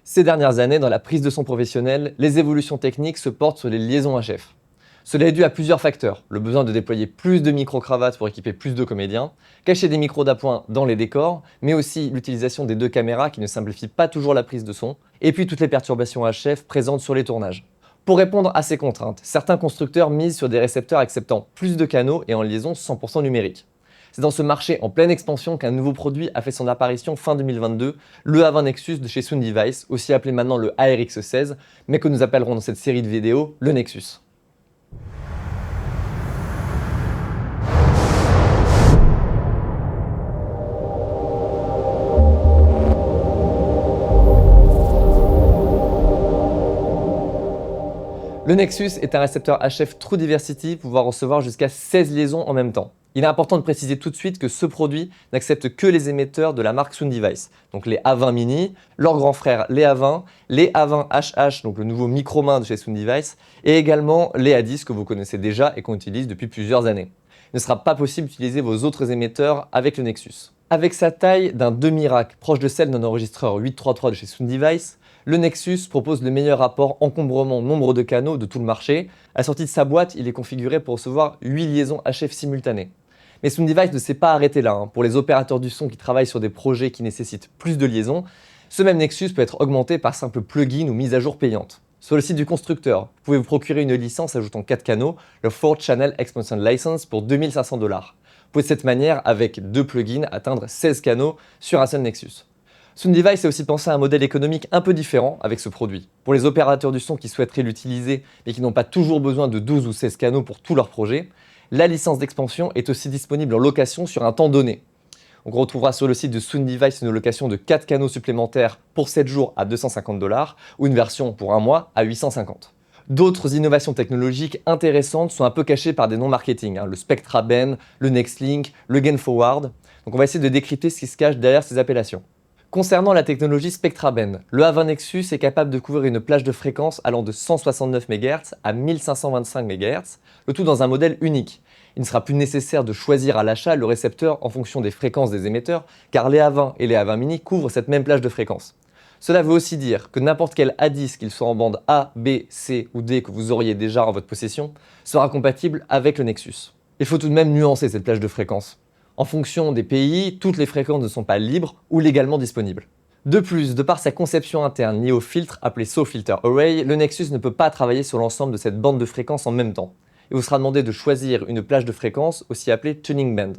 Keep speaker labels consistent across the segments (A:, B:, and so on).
A: Ces dernières années, dans la prise de son professionnelle, les évolutions techniques se portent sur les liaisons HF. Cela est dû à plusieurs facteurs. Le besoin de déployer plus de micro-cravates pour équiper plus de comédiens, cacher des micros d'appoint dans les décors, mais aussi l'utilisation des deux caméras qui ne simplifie pas toujours la prise de son, et puis toutes les perturbations HF présentes sur les tournages. Pour répondre à ces contraintes, certains constructeurs misent sur des récepteurs acceptant plus de canaux et en liaison 100% numérique. C'est dans ce marché en pleine expansion qu'un nouveau produit a fait son apparition fin 2022, le A20 Nexus de chez Sound Device, aussi appelé maintenant le ARX16, mais que nous appellerons dans cette série de vidéos le Nexus. Le Nexus est un récepteur HF True Diversity pouvant recevoir jusqu'à 16 liaisons en même temps. Il est important de préciser tout de suite que ce produit n'accepte que les émetteurs de la marque Sound Device, donc les A20 Mini, leurs grands frères les A20, les A20 HH, donc le nouveau micro-main de chez Sound Device, et également les A10 que vous connaissez déjà et qu'on utilise depuis plusieurs années. Il ne sera pas possible d'utiliser vos autres émetteurs avec le Nexus. Avec sa taille d'un demi-rack proche de celle d'un enregistreur 833 de chez Sound Device, le Nexus propose le meilleur rapport encombrement-nombre de canaux de tout le marché. À la sortie de sa boîte, il est configuré pour recevoir 8 liaisons HF simultanées. Mais Sound Device ne s'est pas arrêté là. Pour les opérateurs du son qui travaillent sur des projets qui nécessitent plus de liaisons, ce même Nexus peut être augmenté par simple plugin ou mise à jour payante. Sur le site du constructeur, vous pouvez vous procurer une licence ajoutant 4 canaux, le 4 Channel Expansion License pour 2500 $. Vous pouvez de cette manière, avec 2 plugins, atteindre 16 canaux sur un seul Nexus. Sound Device a aussi pensé à un modèle économique un peu différent avec ce produit. Pour les opérateurs du son qui souhaiteraient l'utiliser mais qui n'ont pas toujours besoin de 12 ou 16 canaux pour tous leurs projets, la licence d'expansion est aussi disponible en location sur un temps donné. On retrouvera sur le site de Sound Device une location de 4 canaux supplémentaires pour 7 jours à 250 $ ou une version pour un mois à 850 $. D'autres innovations technologiques intéressantes sont un peu cachées par des noms marketing, le Spectra Bend, le Nextlink, le Gain Forward. Donc on va essayer de décrypter ce qui se cache derrière ces appellations. Concernant la technologie Spectra Bend, le A20 Nexus est capable de couvrir une plage de fréquences allant de 169 MHz à 1525 MHz, le tout dans un modèle unique. Il ne sera plus nécessaire de choisir à l'achat le récepteur en fonction des fréquences des émetteurs, car les A20 et les A20 Mini couvrent cette même plage de fréquences. Cela veut aussi dire que n'importe quel A10, qu'il soit en bande A, B, C ou D que vous auriez déjà en votre possession, sera compatible avec le Nexus. Il faut tout de même nuancer cette plage de fréquences. En fonction des pays, toutes les fréquences ne sont pas libres ou légalement disponibles. De plus, de par sa conception interne liée au filtre appelé SAW Filter Array, le Nexus ne peut pas travailler sur l'ensemble de cette bande de fréquences en même temps. Il vous sera demandé de choisir une plage de fréquences, aussi appelée Tuning Band.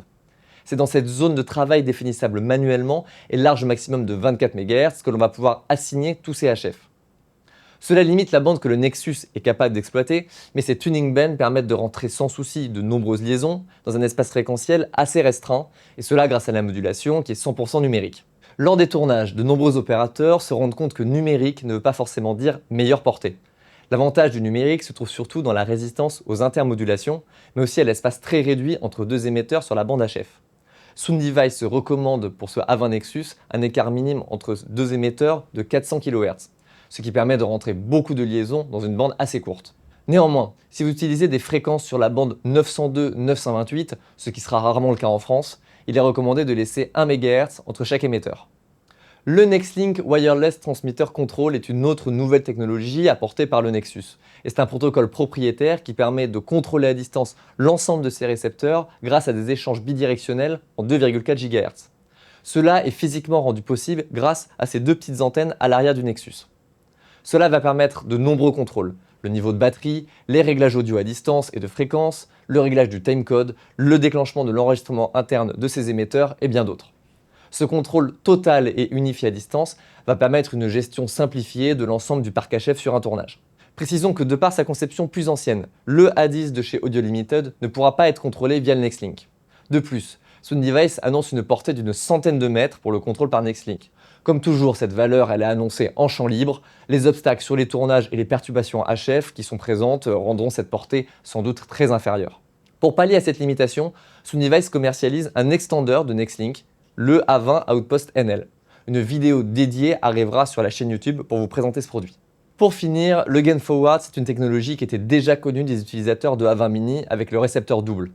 A: C'est dans cette zone de travail définissable manuellement et large maximum de 24 MHz que l'on va pouvoir assigner tous ces HF. Cela limite la bande que le Nexus est capable d'exploiter, mais ces tuning bands permettent de rentrer sans souci de nombreuses liaisons dans un espace fréquentiel assez restreint, et cela grâce à la modulation qui est 100% numérique. Lors des tournages, de nombreux opérateurs se rendent compte que numérique ne veut pas forcément dire meilleure portée. L'avantage du numérique se trouve surtout dans la résistance aux intermodulations, mais aussi à l'espace très réduit entre deux émetteurs sur la bande HF. Sound Device se recommande pour ce A20 Nexus un écart minime entre deux émetteurs de 400 kHz. Ce qui permet de rentrer beaucoup de liaisons dans une bande assez courte. Néanmoins, si vous utilisez des fréquences sur la bande 902-928, ce qui sera rarement le cas en France, il est recommandé de laisser 1 MHz entre chaque émetteur. Le Nextlink Wireless Transmitter Control est une autre nouvelle technologie apportée par le Nexus. Et c'est un protocole propriétaire qui permet de contrôler à distance l'ensemble de ces récepteurs grâce à des échanges bidirectionnels en 2,4 GHz. Cela est physiquement rendu possible grâce à ces deux petites antennes à l'arrière du Nexus. Cela va permettre de nombreux contrôles, le niveau de batterie, les réglages audio à distance et de fréquence, le réglage du timecode, le déclenchement de l'enregistrement interne de ces émetteurs et bien d'autres. Ce contrôle total et unifié à distance va permettre une gestion simplifiée de l'ensemble du parc HF sur un tournage. Précisons que de par sa conception plus ancienne, le A10 de chez Audio Limited ne pourra pas être contrôlé via le Nextlink. De plus, Sound Device annonce une portée d'une centaine de mètres pour le contrôle par Nextlink. Comme toujours, cette valeur elle est annoncée en champ libre. Les obstacles sur les tournages et les perturbations HF qui sont présentes rendront cette portée sans doute très inférieure. Pour pallier à cette limitation, Sound Device commercialise un extender de Nextlink, le A20 Outpost NL. Une vidéo dédiée arrivera sur la chaîne YouTube pour vous présenter ce produit. Pour finir, le Gain Forward, c'est une technologie qui était déjà connue des utilisateurs de A20 Mini avec le récepteur double.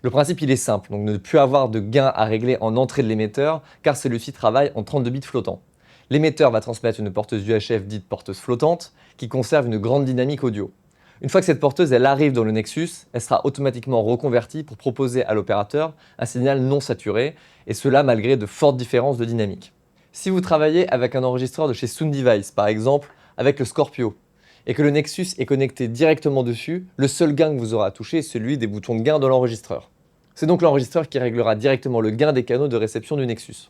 A: Le principe il est simple, donc ne plus avoir de gain à régler en entrée de l'émetteur car celui-ci travaille en 32 bits flottants. L'émetteur va transmettre une porteuse UHF dite porteuse flottante qui conserve une grande dynamique audio. Une fois que cette porteuse elle arrive dans le Nexus, elle sera automatiquement reconvertie pour proposer à l'opérateur un signal non saturé, et cela malgré de fortes différences de dynamique. Si vous travaillez avec un enregistreur de chez Sound Device, par exemple avec le Scorpio, et que le Nexus est connecté directement dessus, le seul gain que vous aurez à toucher est celui des boutons de gain de l'enregistreur. C'est donc l'enregistreur qui réglera directement le gain des canaux de réception du Nexus.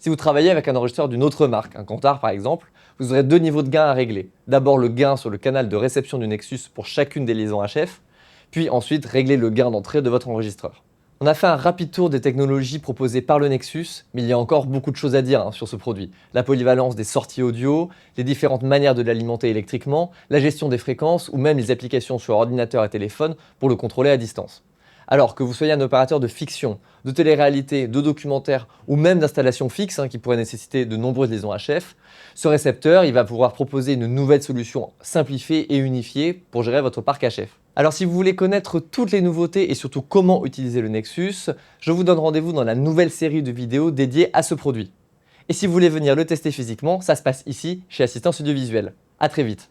A: Si vous travaillez avec un enregistreur d'une autre marque, un Kantar par exemple, vous aurez deux niveaux de gain à régler. D'abord le gain sur le canal de réception du Nexus pour chacune des liaisons HF, puis ensuite régler le gain d'entrée de votre enregistreur. On a fait un rapide tour des technologies proposées par le Nexus, mais il y a encore beaucoup de choses à dire sur ce produit. La polyvalence des sorties audio, les différentes manières de l'alimenter électriquement, la gestion des fréquences ou même les applications sur ordinateur et téléphone pour le contrôler à distance. Alors que vous soyez un opérateur de fiction, de télé-réalité, de documentaire ou même d'installation fixe qui pourrait nécessiter de nombreuses liaisons HF, ce récepteur il va pouvoir proposer une nouvelle solution simplifiée et unifiée pour gérer votre parc HF. Alors si vous voulez connaître toutes les nouveautés et surtout comment utiliser le Nexus, je vous donne rendez-vous dans la nouvelle série de vidéos dédiée à ce produit. Et si vous voulez venir le tester physiquement, ça se passe ici chez Assistance Audiovisuelle. À très vite.